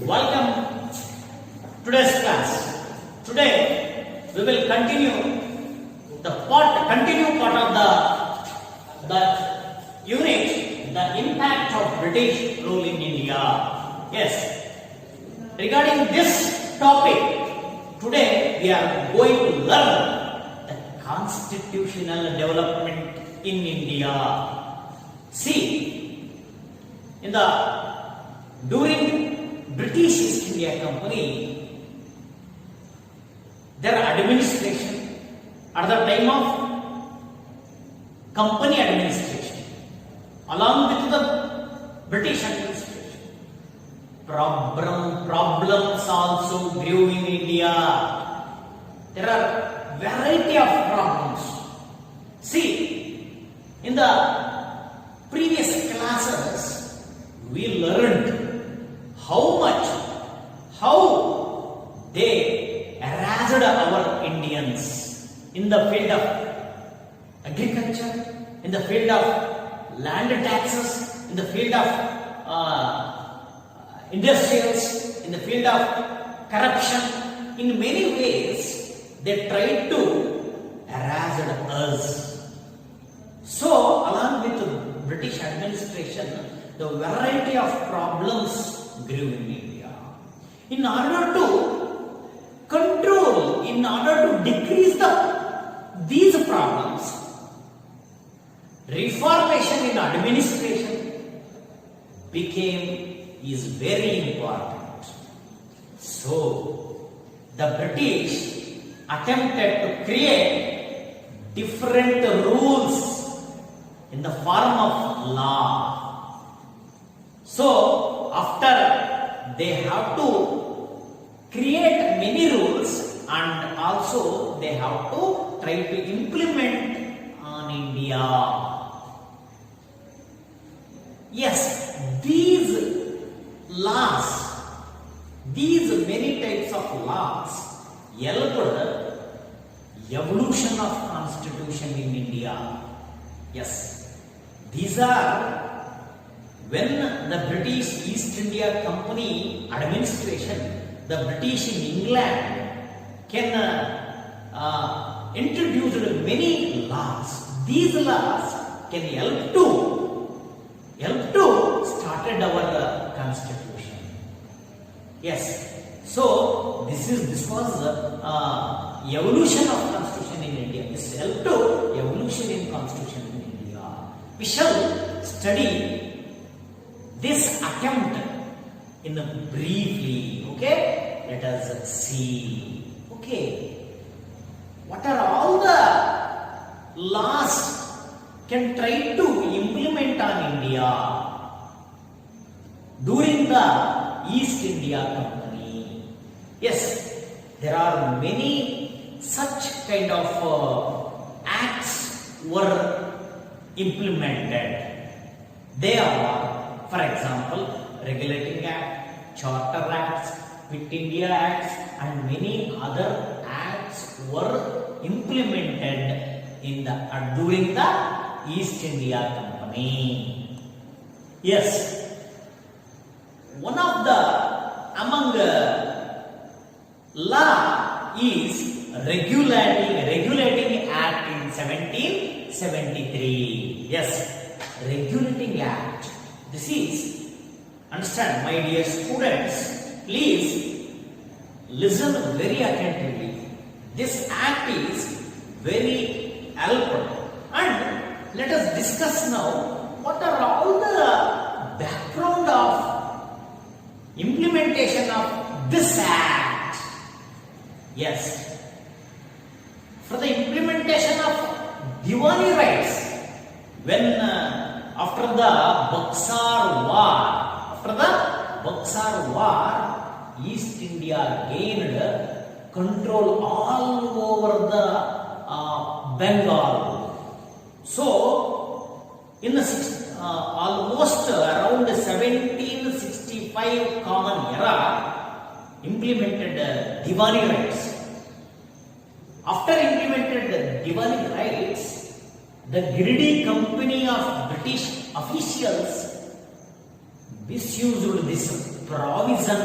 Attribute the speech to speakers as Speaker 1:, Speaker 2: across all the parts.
Speaker 1: Welcome today's class. Today we will continue part of the unit, the impact of British rule in India. Yes. Regarding this topic, today we are going to learn the constitutional development in India. See, during British East India Company, their administration at the time of company administration, along with the British administration, problems also grew in India. There are variety of problems. See, in the previous classes, we learned how they harassed our Indians in the field of agriculture, in the field of land taxes, in the field of industrials, in the field of corruption. In many ways, they tried to harass us. So, along with the British administration, the variety of problems grew in India. In order to control, in order to decrease these problems, reformation in administration is very important. So, the British attempted to create different rules in the form of law. So, after they have to create many rules and also they have to try to implement on India. Yes, these laws, these many types of laws helped evolution of constitution in India. Yes, these are when the British East India Company administration, the British in England can introduce many laws. These laws can help to started our constitution. Yes. So this was evolution of constitution in India. This helped to evolution in constitution in India. We shall study this attempt in briefly. Okay, let us see. Okay, what are all the laws can try to implement on India during the East India Company? Yes, there are many such kind of acts were implemented. They are, for example, Regulating Act, Charter Acts, Quit India Acts, and many other acts were implemented during the East India Company. Yes, one of the among law is Regulating Act in 1773. Yes, Regulating Act. This is, understand, my dear students, please listen very attentively. This act is very helpful, and let us discuss now what are all the background of implementation of this act. Yes, for the implementation of Diwani rights, when after the Buxar War, East India gained control all over the Bengal. So, in the almost around 1765 common era, implemented Diwani rights. After implemented Diwani rights, the greedy company of British officials misused this provision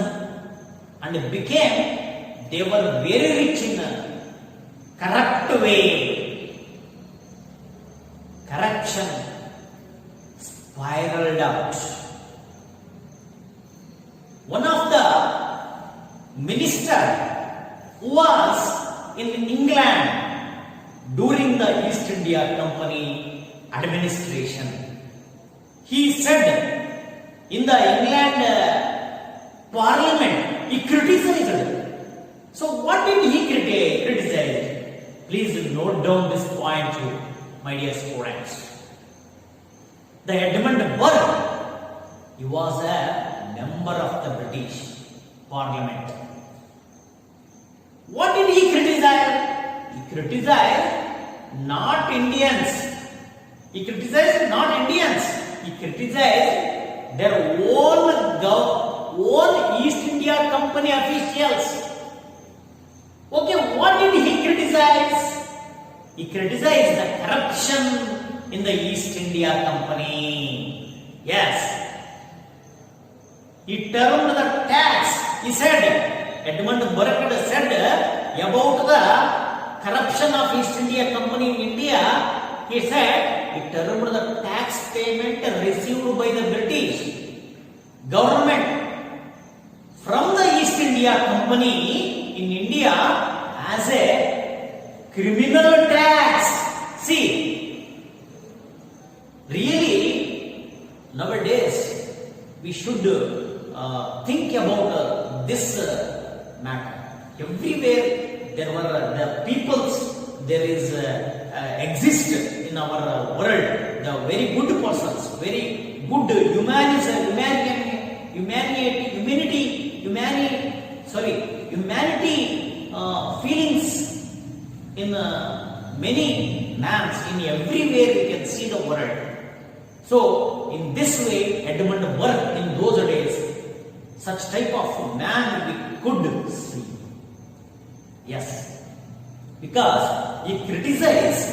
Speaker 1: and became, they were very rich in a corrupt way. Corruption spiraled out. One of the minister who was in England during the East India Company administration, he said in the England Parliament, he criticized. So what did he criticize? Please note down this point, my dear students. The Edmund Burke, he was a member of the British Parliament. What did he criticize? He criticized not Indians. He criticized not Indians. He criticized their own East India Company officials. Okay, what did he criticize? He criticized the corruption in the East India Company. Yes. He termed the tax. He said, Edmund Burke said about the corruption of East India Company in India. He said, he termed the tax payment received by the British government from the East India Company in India as a criminal tax. See, really, nowadays we should think about this matter. Everywhere there were the peoples, there is exist in our world the very good persons, very good humanity feelings in many mans, in everywhere we can see the world. So in this way, Edmund Burke in those days, such type of man we could see. Yes, because he criticized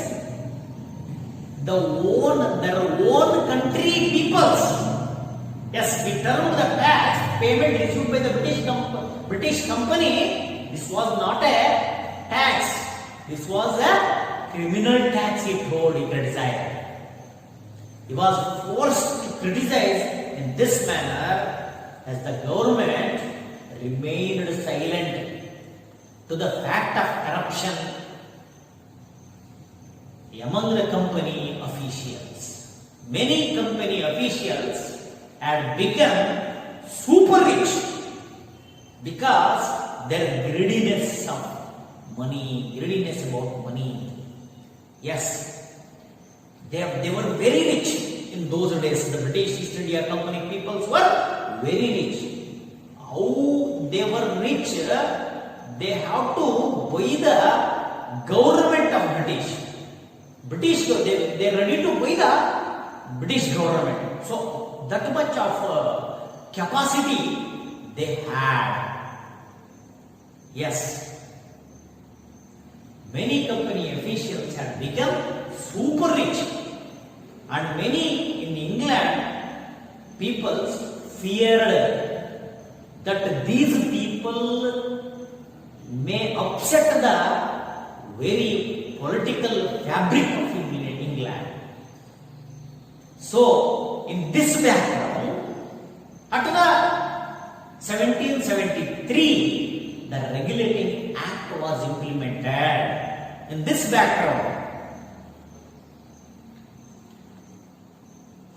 Speaker 1: their own country peoples. Yes, we termed the tax payment issued by the British company. This was not a tax. This was a criminal tax, he told, he criticized. He was forced to criticize in this manner as the government remained silent to the fact of corruption among the company officials. Many company officials had become super rich because their greediness of money, greediness about money. Yes, they were very rich in those days. The British East India Company peoples were very rich. How they were rich? They have to buy the government of British, they are ready to buy the British government. So that much of capacity they had. Yes, many company officials had become super rich, and many in England people feared that these people may upset the very political fabric of England. So, in this background, at the 1773, the Regulating Act was implemented. In this background,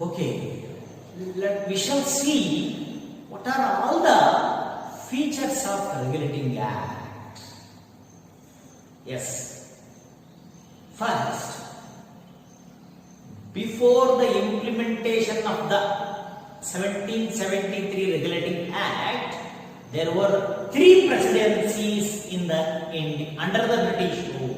Speaker 1: okay, we shall see what are all the features of the Regulating Act. Yes. First, before the implementation of the 1773 Regulating Act, there were 3 presidencies under the British rule.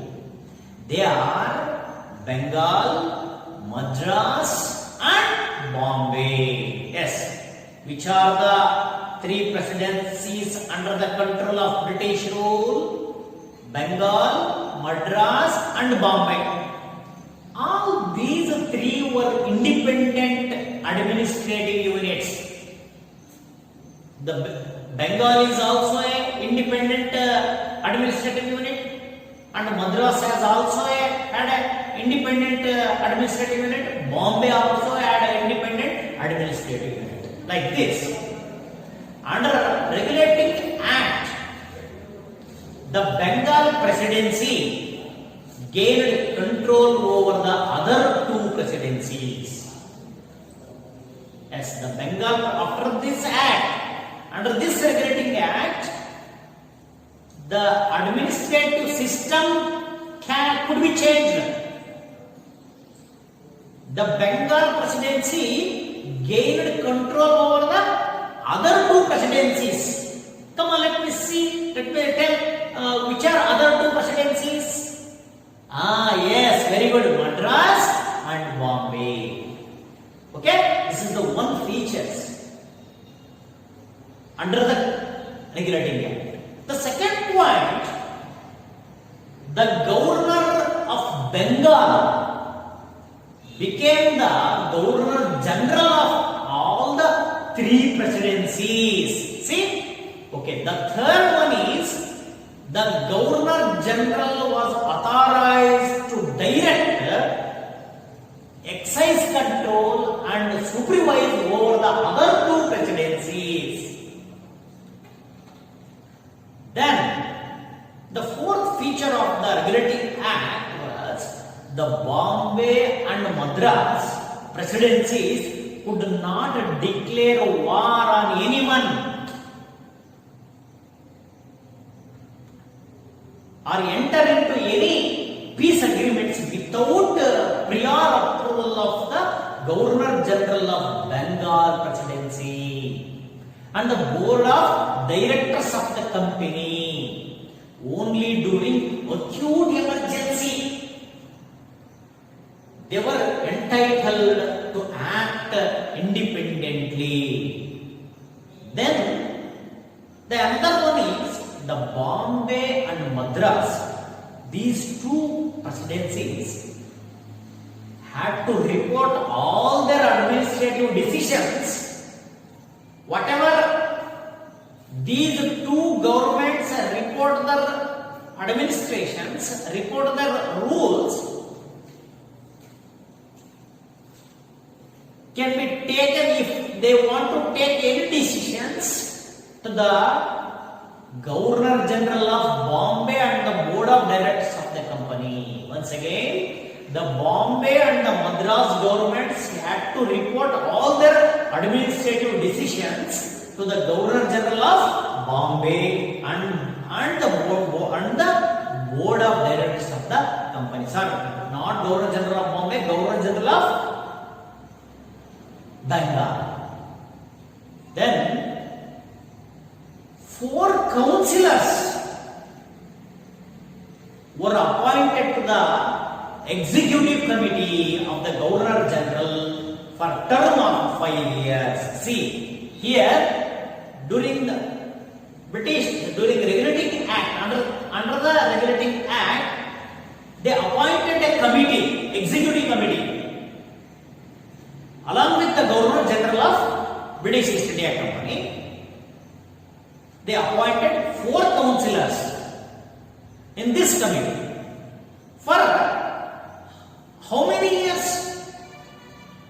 Speaker 1: They are Bengal, Madras and Bombay. Yes, which are the 3 presidencies under the control of British rule? Bengal, Madras and Bombay. All these 3 were independent administrative units. The Bengal is also an independent administrative unit, and Madras has also had an independent administrative unit. Bombay also had an independent administrative unit. Like this. Under Regulating Act, the Bengal Presidency gained control over the other two presidencies. Yes, the Bengal, after this act, under this Regulating Act, the administrative system could be changed. The Bengal Presidency gained control over the other two presidencies. Come on, let me see. Let me tell which are other two presidencies. Yes, very good. Madras and Bombay. Okay, this is the one features under the Regulating Act. The second point, the Governor of Bengal became the Governor General of all the three presidencies. See? Okay, the third one is the Governor General was authorized to direct excise control and supervise over the other two presidencies. Then, the fourth feature of the Regulating Act was the Bombay and Madras presidencies could not declare war on anyone or enter into any peace agreements without prior approval of the Governor General of Bengal Presidency and the Board of Directors of the company. Only during acute emergency they were entitled to act independently. Then the another one is the Bombay and Madras. These two presidencies had to report all their administrative decisions. Whatever these two governments report their administrations, report their rules, can be taken if they want to take any decisions to the Governor General of Bombay and the Board of Directors of the company. Once again, the Bombay and the Madras governments had to report all their administrative decisions to the Governor General of Bombay and the Board of Directors of the company. Sorry, not Governor General of Bombay, Governor General of Bengal. Then 4 councillors were appointed to the Executive Committee of the Governor General for a term of 5 years. See, here during the Regulating Act, under the Regulating Act, they appointed a committee, Executive Committee, along with the Governor General of British East India Company. They appointed 4 councillors in this committee for how many years?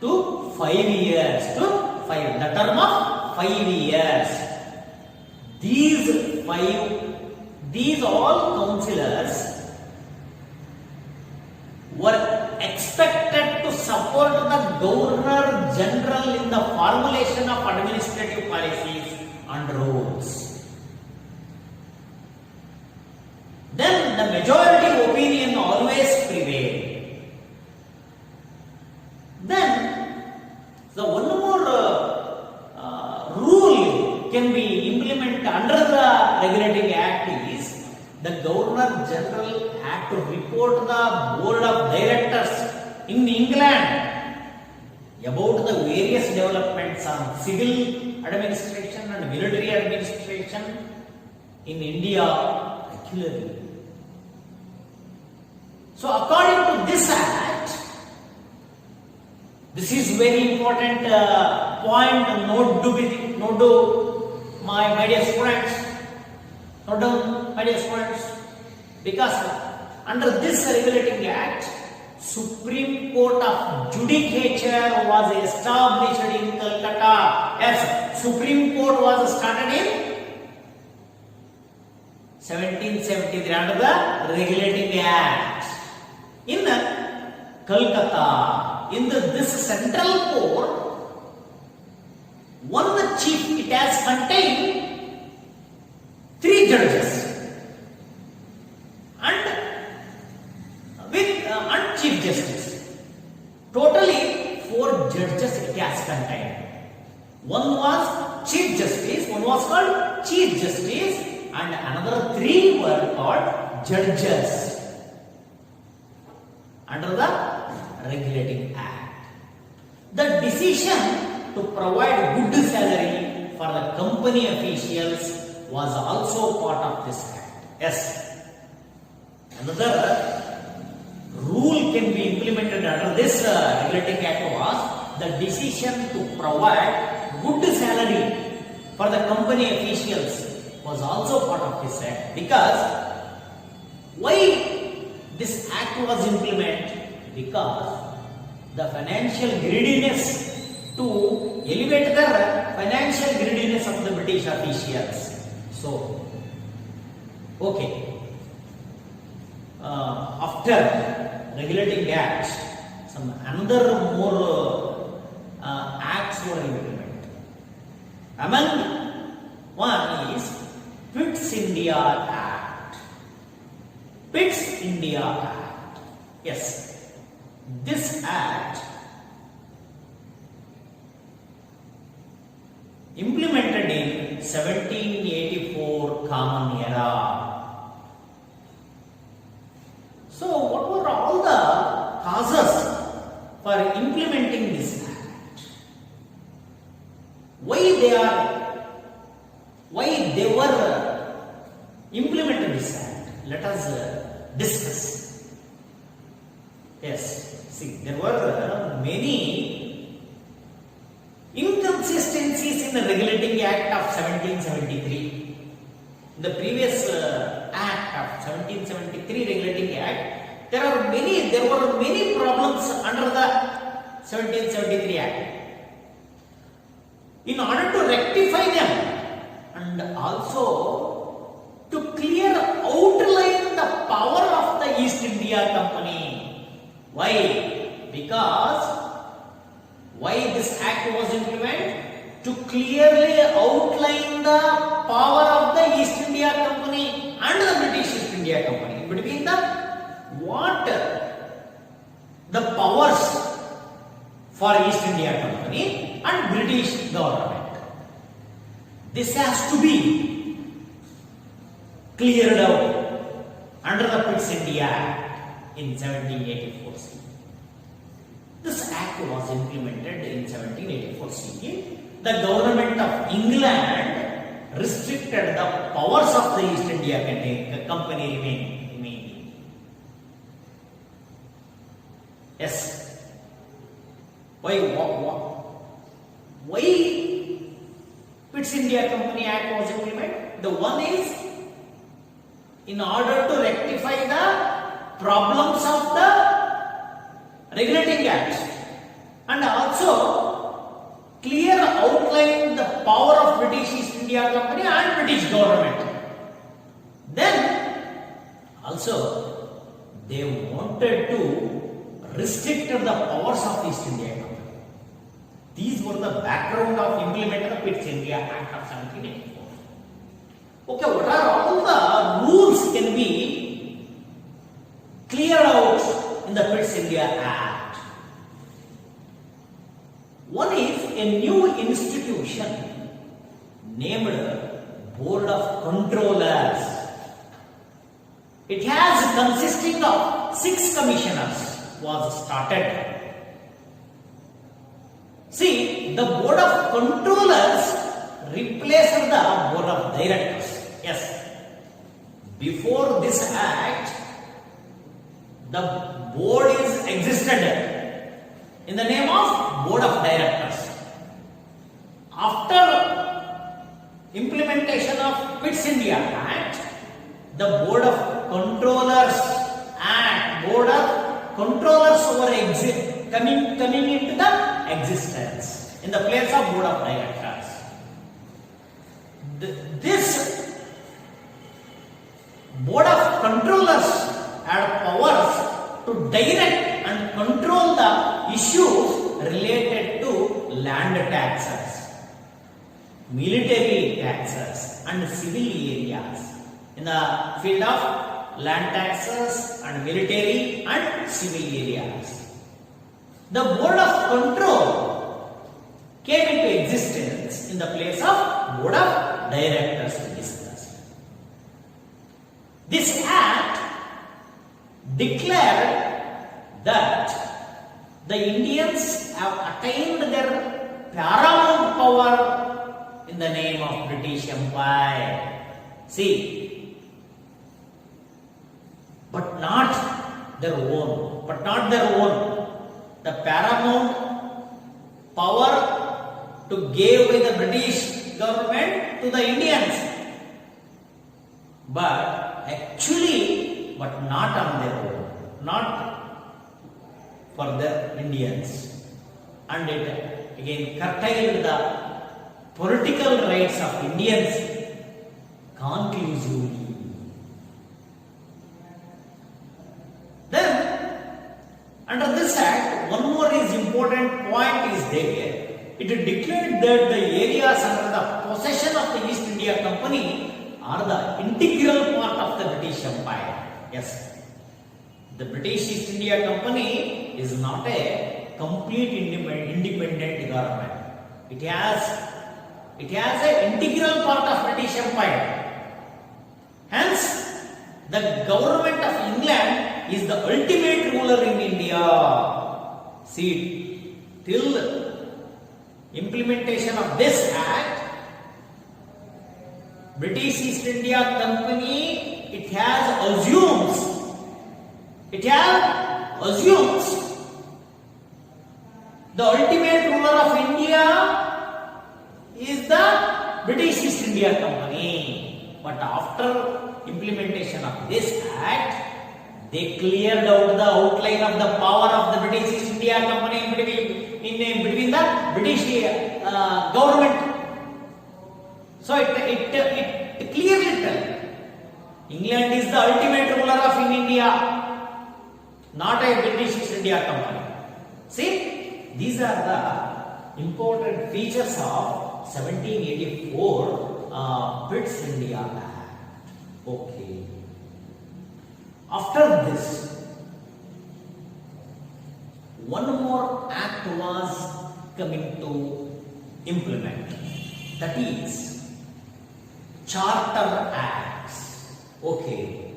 Speaker 1: To 5 years. The term of 5 years. These all councillors were expected to support the Governor General in the formulation of administrative policies and rules. Then the majority opinion always prevailed. Then the one more rule can be implemented under the Regulating Act is the Governor General had to report the Board of Directors in England about the various developments on civil administration and military administration in India regularly. So according to this act, this is very important point, note to my dear students, note down, my dear students, because under this regulating act, Supreme Court of Judicature was established in Calcutta. Yes, Supreme Court was started in 1773 under the Regulating Act in Calcutta. In this central court, one chief, it has contained 3 judges and with and chief justice. Totally 4 judges it has contained. One was chief justice, one was called chief justice, and another 3 were called judges under the Regulating Act. The decision to provide good salary for the company officials was also part of this act. Yes. Another rule can be implemented under this Regulating Act was the decision to provide good salary for the company officials was also part of this act. Because why this act was implemented? Because the financial greediness, to elevate the financial greediness of the British officials. So, okay. After Regulating Act, some another more acts were implemented. Among one is Pitt's India Act. Pitt's India Act. Yes. This act implemented in 1784 Common Era. So, what were all the causes for implementing this act? Why they were implemented this act? Let us discuss. Yes. See, there were many inconsistencies in the Regulating Act of 1773. In the previous Act of 1773 Regulating Act, there were many problems under the 1773 Act. In order to rectify them and also to clear outline the power of the East India Company. Why? Because why this act was implemented? To clearly outline the power of the East India Company and the British East India Company. Between the what? The powers for East India Company and British government. This has to be cleared out under the Pitt's India Act in 1784 CE. This act was implemented in 1784 CE. The government of England restricted the powers of the East India Company remaining. Yes. Why Pitt's India Company Act was implemented? The one is in order to rectify the problems of the Regulating Act and also clear outline the power of British East India Company and British government. Then also they wanted to restrict the powers of East India Company. These were the background of implementing the Pitt's India Act of 1784. Okay, what are all the rules can be cleared out in the Pitt's India Act? One is a new institution named Board of Controllers. It has consisting of 6 commissioners was started. See, the Board of Controllers replaced the Board of Directors. Yes. Before this act, the board is existed in the name of Board of Directors. After implementation of Quits India Act, the Board of Controllers Act, Board of Controllers over coming into the existence in the place of Board of Directors. This Board of Controllers had powers to direct and control the issues related to land taxes, military taxes and civil areas. In the field of land taxes and military and civil areas, the Board of Control came into existence in the place of Board of Directors to discuss. This act declared that the Indians have attained their paramount power in the name of British Empire. See, but not their own. The paramount power to give by the British government to the Indians. But not on their own. Not for the Indians. And it again curtailed the political rights of Indians conclusively. Under this act, one more important point is there. It declared that the areas under the possession of the East India Company are the integral part of the British Empire. Yes, the British East India Company is not a complete independent government. It has an integral part of British Empire. Hence, the government of England is the ultimate ruler in India. See, till implementation of this act, British East India Company, it assumes the ultimate ruler of India is the British East India Company. But after implementation of this act, they cleared out the outline of the power of the British East India Company between the British government. So it clearly tells England is the ultimate ruler of India, not a British East India Company. See, these are the important features of 1784 Quits India Act. Okay. After this, one more act was coming to implement. That is Charter Acts. Okay.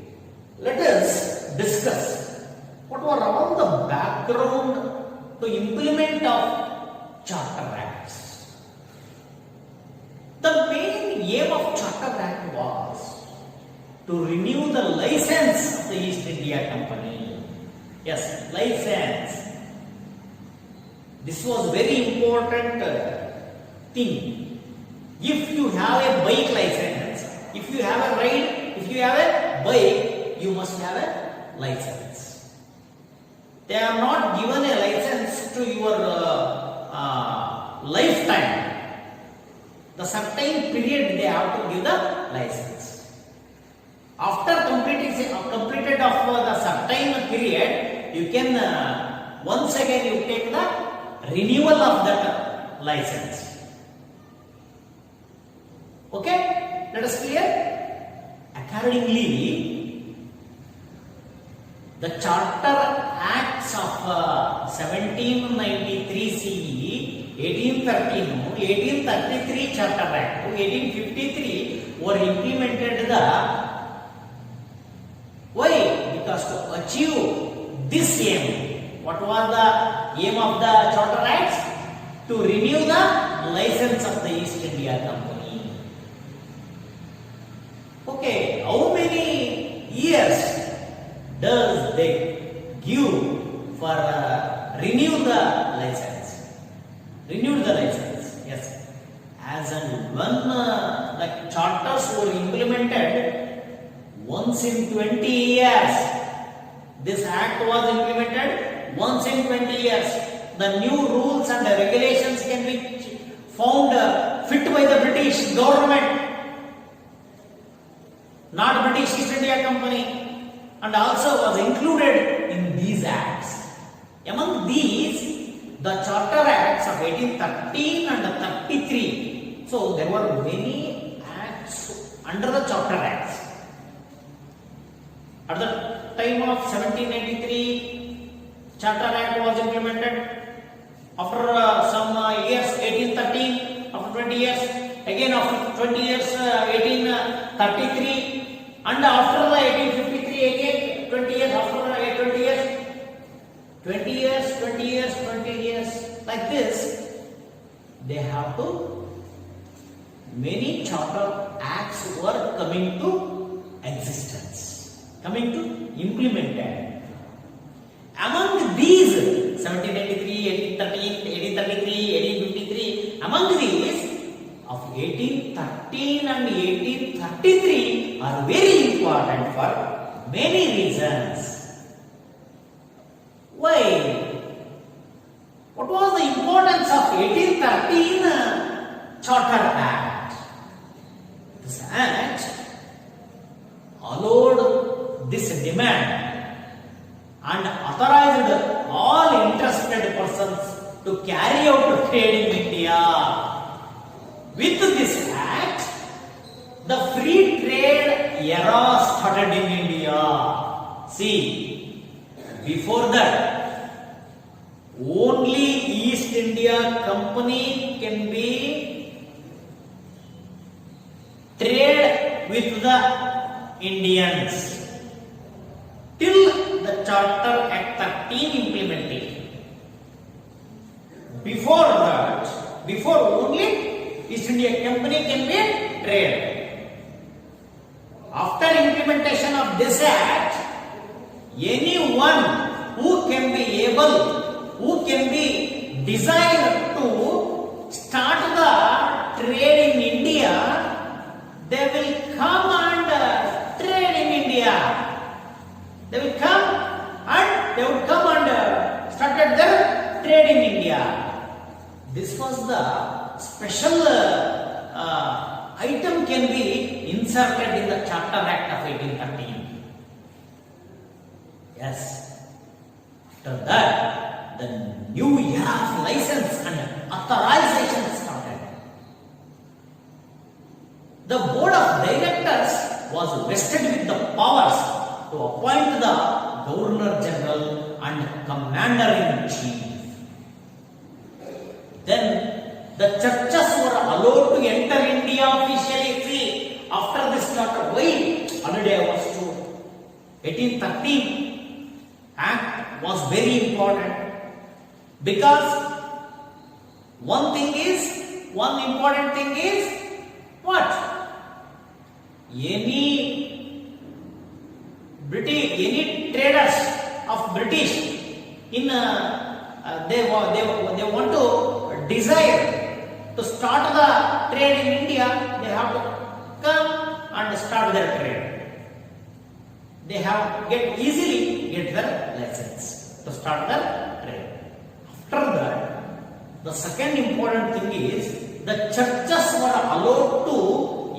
Speaker 1: Let us discuss what were all the background to implement of Charter Acts. The main aim of Charter Act was to renew the license of the East India Company. Yes, license. This was very important thing. If you have a bike license, if you have a bike, you must have a license. They are not given a license to your lifetime. The certain period they have to give the license. After completed of the certain period, you can once again you take the renewal of that license. Okay, let us clear. Accordingly, the Charter Acts of 1793 CE, 1813, 1833 Charter Act, 1853 were implemented. Why? Because to achieve this aim. What was the aim of the Charter Acts? To renew the license of the East India Company. Okay, how many years does they give for renew the license? Renew the license, yes. As and when the charters were implemented once in 20 years. This act was implemented once in 20 years. The new rules and regulations can be found fit by the British government, not British East India Company, and also was included in these acts. Among these, the Charter Acts of 1813 and 33. So there were many acts under the Charter Acts. At the time of 1793, Charter Act was implemented. After some years, 1813, after 20 years, again after 20 years, 1833, and after the 1853, again 20 years, after 20 years, 20 years, 20 years, 20 years, like this, they have to, many charter acts were coming to existence, coming to implemented. Among these, 1793, 1813, 1833, 1853, among these, of 1813 and 1833 are very important for many reasons. Why? What was the importance of 1813 Charter Act? This act allowed this demand and authorized all interested persons to carry out trade in India. With this act, the free trade era started in India. See, before that, only East India Company can be trade with the Indians till the Charter Act 13 implementation. Before that, before only East India Company can be trade. After implementation of this act, anyone who can be able, who can be desired to start the trade in India, they will come and trade in India. They will come and started their trade in India. This was the special item can be inserted in the Charter Act of 1813. Yes. After that, the new era of license and authorization started. The board of directors was vested with the powers to appoint the Governor General and Commander in Chief. Then the churches were allowed to enter India officially. See, after this charter, why? Already I was told. 1813 Act was very important because one important thing is what? Any traders of British in they want to desire to start the trade in India, they have to come and start their trade. They have easily get their license to start their trade. After that, the second important thing is the churches were allowed to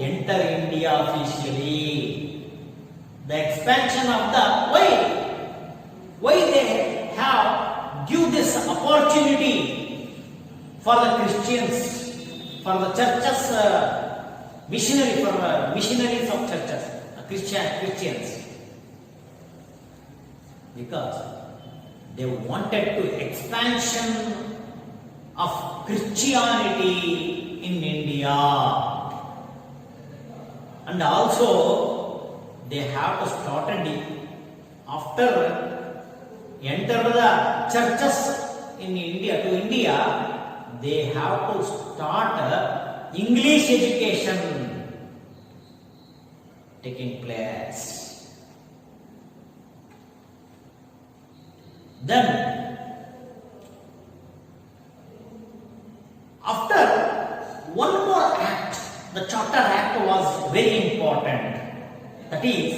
Speaker 1: enter India officially. The expansion of the why they have give this opportunity for the Christians, for the churches, missionaries of churches, Christians, because they wanted to expansion of Christianity in India, and also they have to start after enter the churches in India they have to start English education taking place. Then after one more act, the Charter Act That is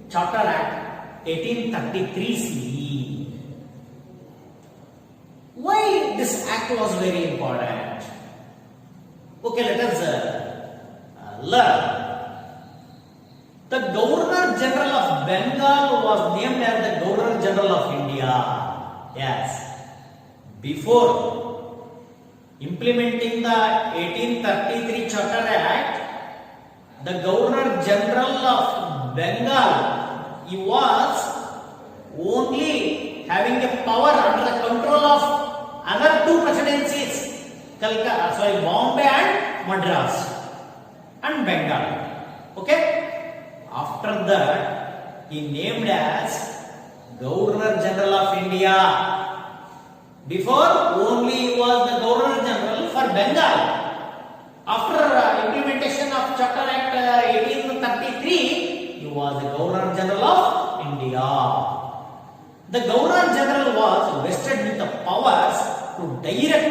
Speaker 1: Charter Act 1833 CE. Why this act was very important? Okay, let us learn. The Governor General of Bengal was named as the Governor General of India. Yes. Before implementing the 1833 Charter Act, the Governor General of Bengal, he was only having a power under the control of other two presidencies, Bombay and Madras and Bengal. Okay? After that, he named as Governor General of India. Before, only he was the Governor General for Bengal. After implementation of Charter Act 1833, he was the Governor General of India. The Governor General was vested with the powers to direct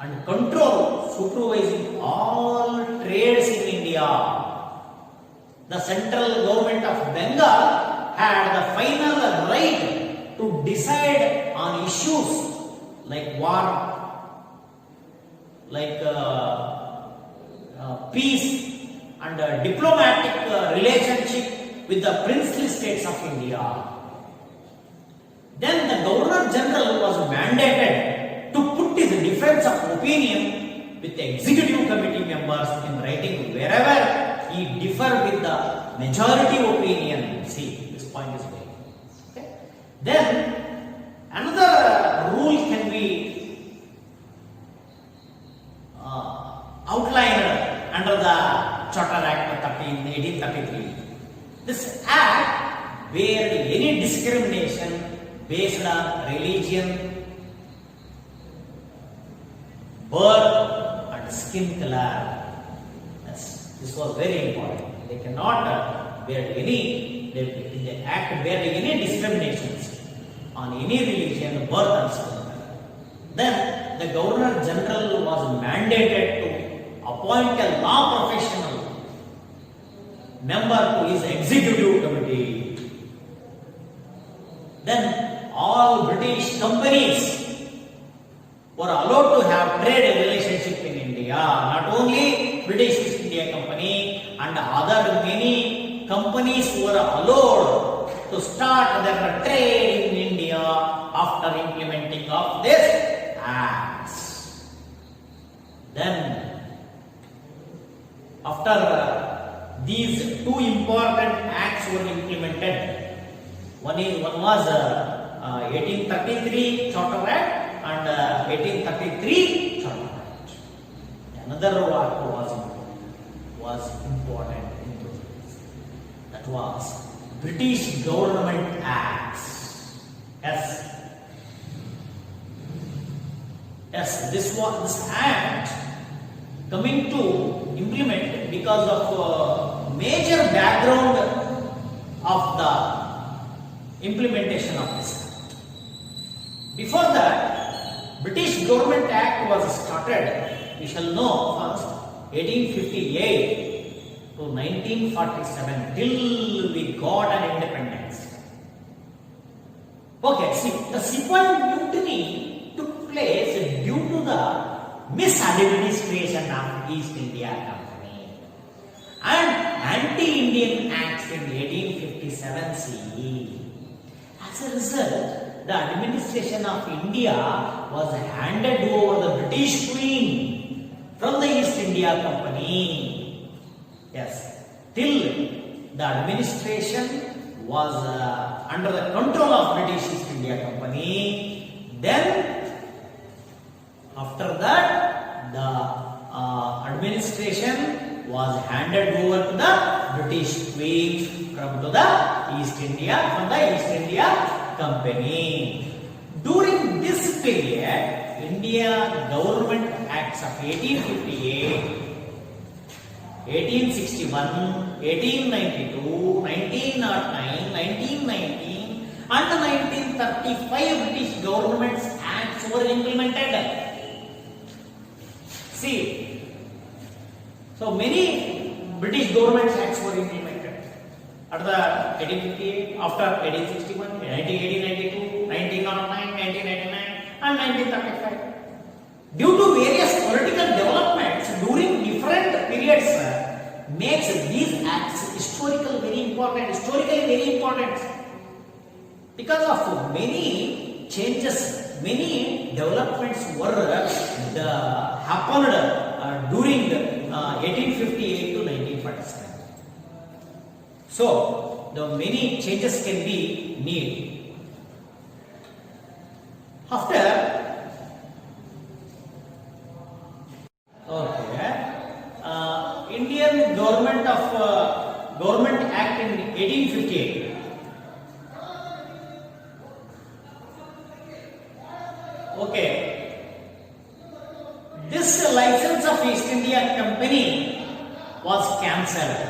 Speaker 1: and control, supervising all trades in India. The central government of Bengal had the final right to decide on issues like war, like peace and diplomatic relationship with the princely states of India. Then the Governor General was mandated to put his difference of opinion with the executive committee members in writing wherever he differed with the majority opinion. See, this point is very okay. Then another rule can be outlined under the Charter Act 1833. This act where any discrimination based on religion, birth and skin color. Yes, this was very important. They cannot bear any, the act bear any discriminations on any religion, birth and skin color. Then the Governor General was mandated to appoint a law professional member to his executive committee. Then all British companies were allowed to have trade relationship in India. Not only British East India Company and other many companies were allowed to start their trade in India after implementing of this acts. Then after these two important acts were implemented, one was 1833 Charter Act and 1833 Charter Act. Another act was important in those days. That was British Government Acts. Yes, this act coming to implement because of major background of the implementation of this act. Before that, British Government Act was started, we shall know first, 1858 to 1947 till we got an independence. Okay, see, the Sepoy Mutiny took place due to the misadministration of East India Company and anti-Indian acts in 1857 CE. As a result, the administration of India was handed over the British Queen from the East India Company. Yes, till the administration was under the control of British East India Company. Then, after that, the administration was handed over to the British Queen from the East India Company. During this period, India Government Acts of 1858, 1861, 1892, 1909, 1919 and 1935 British Government's Acts were implemented. See, so many British Government Acts were implemented. At the 1858, after 1861, 1918, 1909, 1999 and 1935. Due to various political developments during different periods makes these acts historically very important because of many changes, many developments were happened during 1858 to 1947. So the many changes can be made. After Indian Government Act in 1858. Okay, this license of East India Company was cancelled,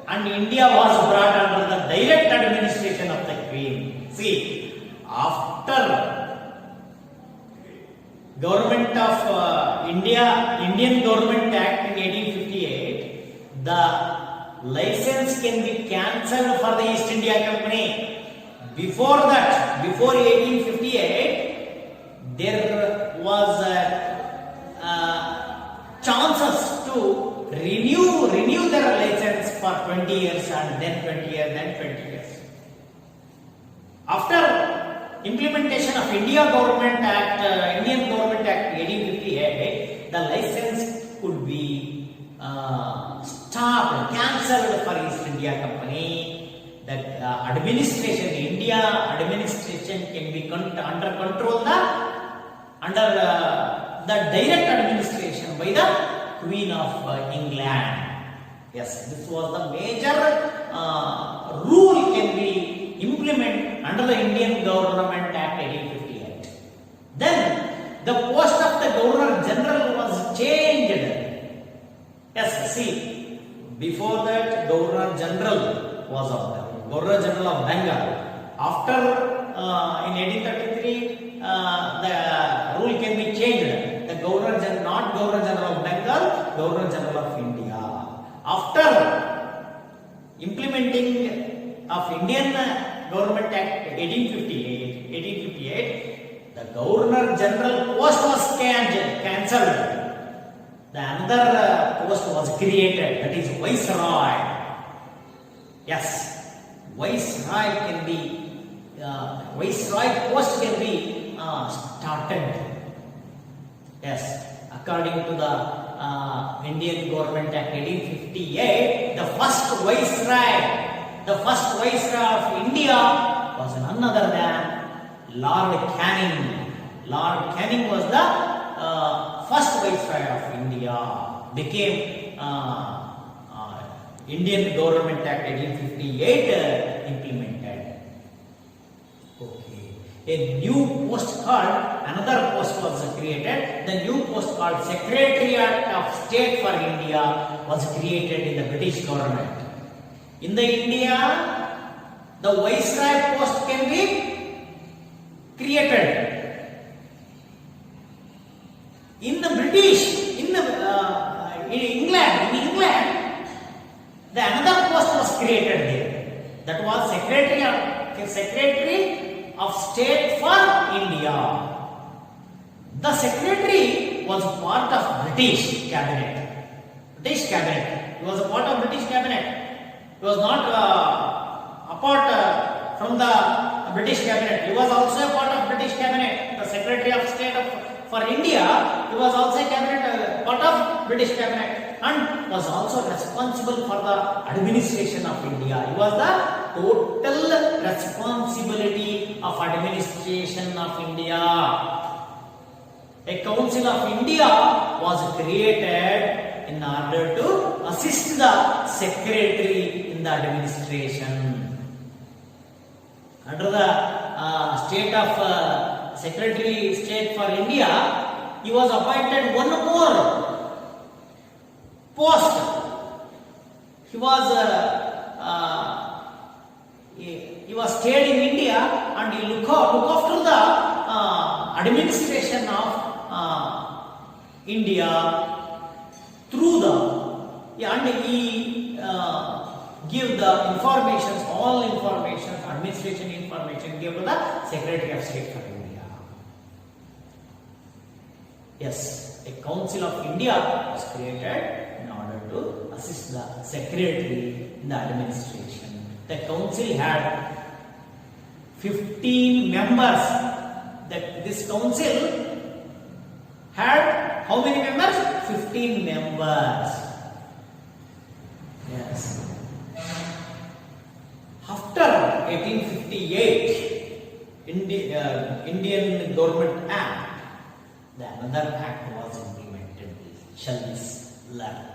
Speaker 1: and India was brought under the direct administration of the Queen. See, after Government of Indian Government Act in 1858, the license can be cancelled for the East India Company. Before that, before 1858, there was chances to renew their license for 20 years and then 20 years, then 20 years. After implementation of Indian Government Act 1858, the license could be stopped, cancelled for East India Company. The India administration can be under control, under the direct administration by the Queen of England. Yes, this was the major rule can be implemented under the Indian Government Act 1858. Then the post of the Governor General was changed. Yes, see, before that Governor General was of the Governor General of Bengal. After in 1833, the rule can be changed. The Governor General, not Governor General of Bengal, Governor General of India. After implementing of Indian Government Act 1858, the Governor General post was cancelled. The another post was created, that is Viceroy. Yes, Viceroy post can be started. Yes, according to the Indian Government Act 1858, the first Viceroy of India was none other than Lord Canning. Lord Canning was the first Viceroy of India, became Indian Government Act 1858 implemented. Okay, a new post called, another post was created. The new post called Secretariat of State for India was created in the British government. In the India, the Viceroy post can be created. In the British, in England, the another post was created there. That was Secretary of State for India. The secretary was part of British cabinet. He was a part of British cabinet. He was not apart from the British cabinet. He was also a part of British cabinet. The Secretary of State for India, he was also a part of British cabinet, and was also responsible for the administration of India. He was the total responsibility of administration of India. A Council of India was created in order to assist the secretary in the administration. Under the state of Secretary State for India, he was appointed one more post. He was stayed in India and he look after the administration of India through and he give the information, all information, administration information, give to the Secretary of State for India. Yes, a Council of India was created in order to assist the Secretary in the administration. The Council had 15 members. This Council had how many members? 15 members. Yes. After 1858, Indian Government Act, another act was implemented. Shall we learn?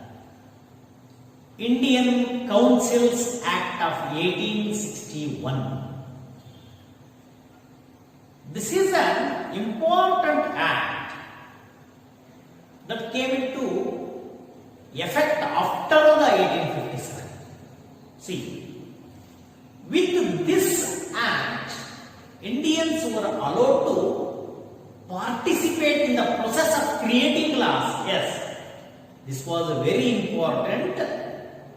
Speaker 1: Indian Councils Act of 1861. This is an important act that came into effect after the 1857. See, with this act, Indians were allowed to participate in the process of creating laws. Yes, this was a very important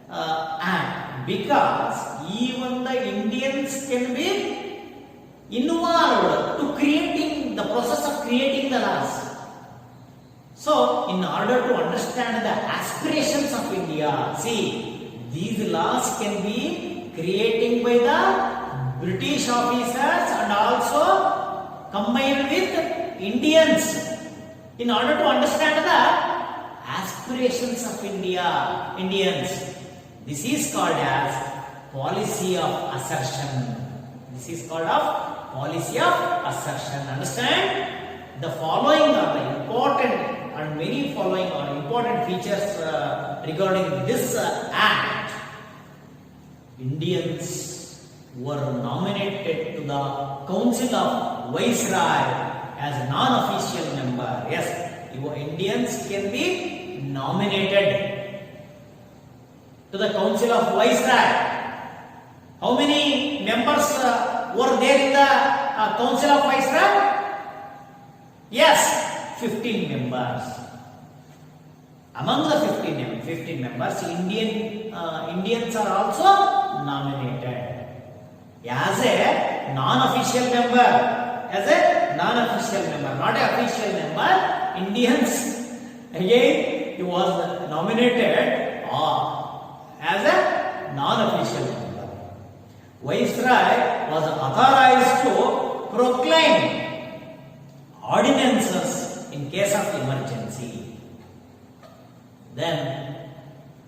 Speaker 1: act because even the Indians can be involved to creating the process of creating the laws. So, in order to understand the aspirations of India, see, these laws can be created by the British officers and also combined with Indians in order to understand the aspirations of Indians. This is called as policy of assertion. This is called policy of assertion. Understand? The following are the important and many following are important features regarding this act. Indians were nominated to the Council of Viceroy as a non-official member. Yes, Indians can be nominated to the Council of Viceroy. How many members were there in the Council of Viceroy? Yes, 15 members. Among the 15 members, Indians are also nominated as a non-official member. Not an official member. Indians, again, he was nominated as a non-official member. Viceroy was authorized to proclaim ordinances in case of emergency. Then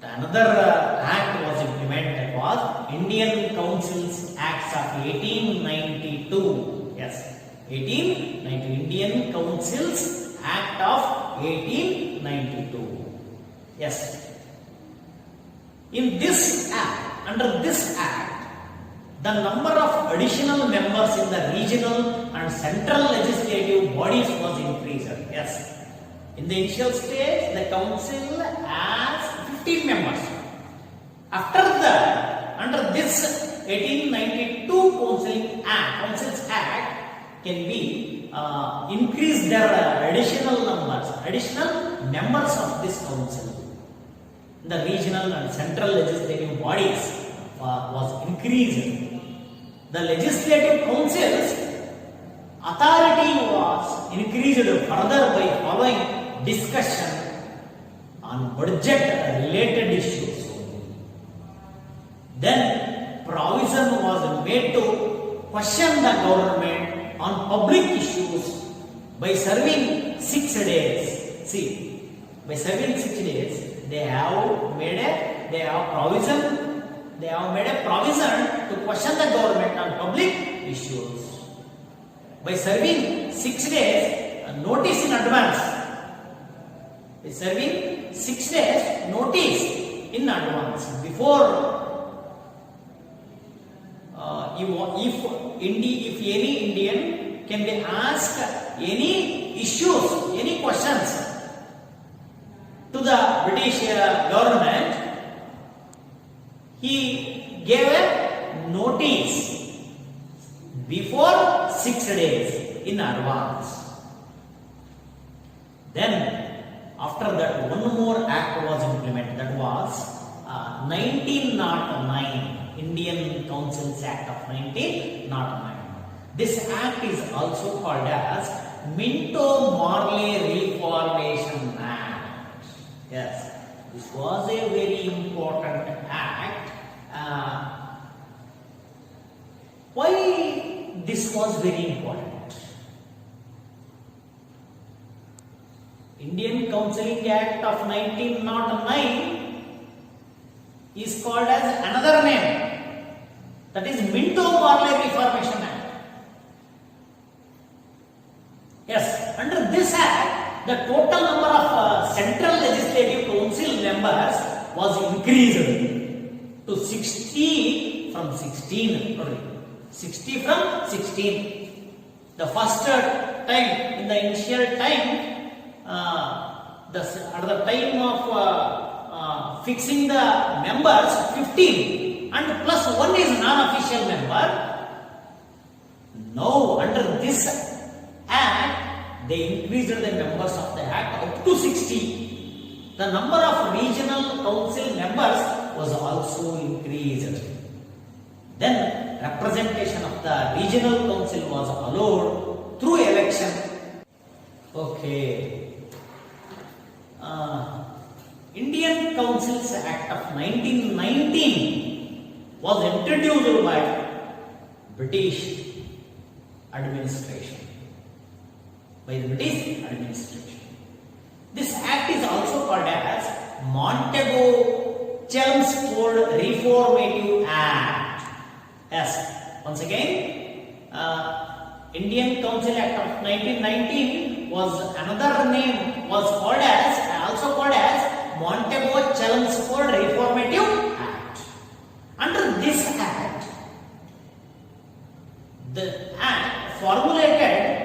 Speaker 1: another act was implemented, was Indian Councils Acts of 1892. Yes, 1892, Indian Councils Act of 1892. Yes. In this act, under this act, the number of additional members in the regional and central legislative bodies was increased. Yes. In the initial stage, the council has 15 members. After that, under this 1892 Councils Act can be increased their additional members of this council. The regional and central legislative bodies was increased. The legislative council's authority was increased further by following discussion on budget related issues. Then provision was made to question the government on public issues by serving 6 days. See, by serving 6 days, they have made a provision to question the government on public issues. By serving 6 days notice in advance. By serving 6 days notice in advance before if any Indian can be asked any issues, any questions to the British government, he gave a notice before 6 days in advance. Then after that, one more act was implemented, that was 1909, Indian Councils Act of 1909. This act is also called as Minto-Morley Reformation Act. Yes, this was a very important act. Why this was very important? Indian Counseling Act of 1909 is called as another name, that is Minto-Morley Reformation Act. Yes, under this act, the total number of Central Legislative Council members was increased to 60 from 16. 60 from 16. The first time, in the initial time, at the time of fixing the members, 15 and plus 1 is non-official member. Now, under this act, they increased the members of the act up to 60. The number of regional council members was also increased. Then representation of the regional council was allowed through election. Okay. Indian Councils Act of 1919 was introduced by British administration. By the British administration. This act is also called as Montego-Chelmsford Reformative Act. Yes, once again, Indian Council Act of 1919 was another name, was called as, also called as Montego-Chelmsford Reformative Act. Under this act, the act formulated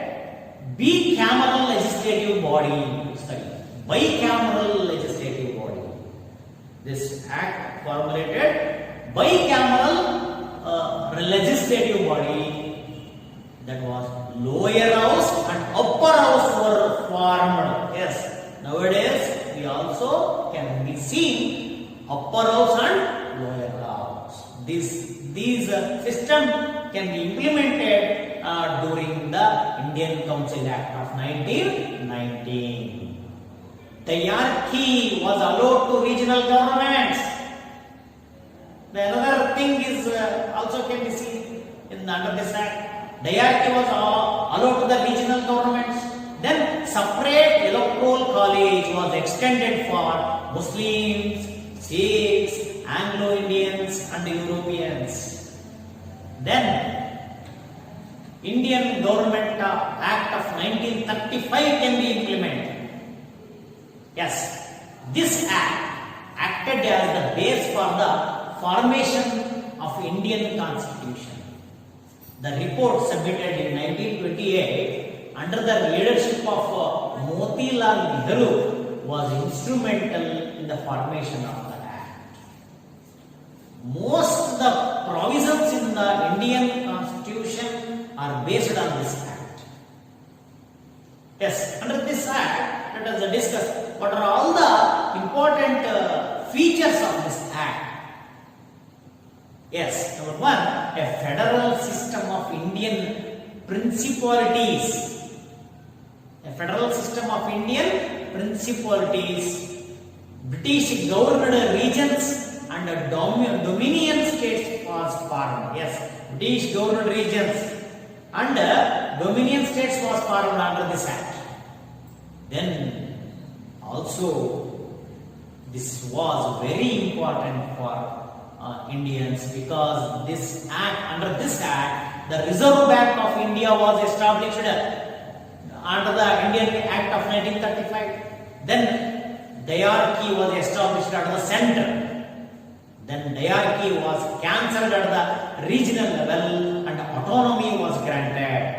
Speaker 1: bicameral legislative body. Bicameral legislative body. This act formulated bicameral legislative body, that was lower house and upper house were formed. Yes, nowadays we also can be seen upper house and lower house. These system can be implemented during the Indian Council Act of 1919. Diarchy was allowed to regional governments. The another thing is also can be seen under this act. Diarchy was allowed to the regional governments. Then separate electoral college was extended for Muslims, Sikhs, Anglo-Indians and Europeans. Then Indian Government Act of 1935 can be implemented. Yes, this act acted as the base for the formation of Indian Constitution. The report submitted in 1928 under the leadership of Motilal Nehru was instrumental in the formation of the act. Most of the provisions in the Indian Constitution are based on this act. Yes, under this act, let us discuss what are all the important features of this act. Yes, number 1, a federal system of Indian principalities. A federal system of Indian principalities, British governed regions and dominion states was formed. Yes, British governed regions and dominion states was formed under this act. Then also this was very important for Indians, because this act, under this act, the Reserve Bank of India was established under the Indian Act of 1935. Then diarchy was established at the center. Then diarchy was cancelled at the regional level and autonomy was granted.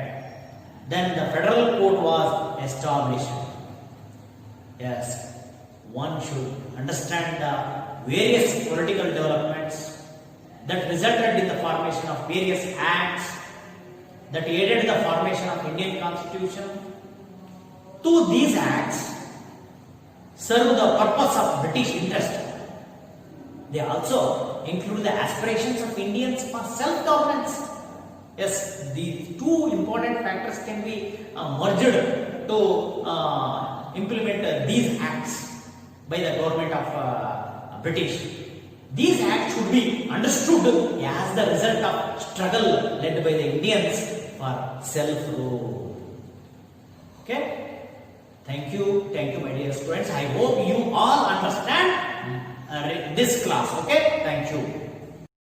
Speaker 1: Then the federal court was established. Yes, one should understand the various political developments that resulted in the formation of various acts that aided the formation of Indian Constitution. To these acts serve the purpose of British interest. They also include the aspirations of Indians for self-governance. Yes, these two important factors can be merged to implement these acts by the government of British. These acts should be understood as the result of struggle led by the Indians for self-rule. Okay? Thank you, my dear students. I hope you all understand this class. Okay? Thank you.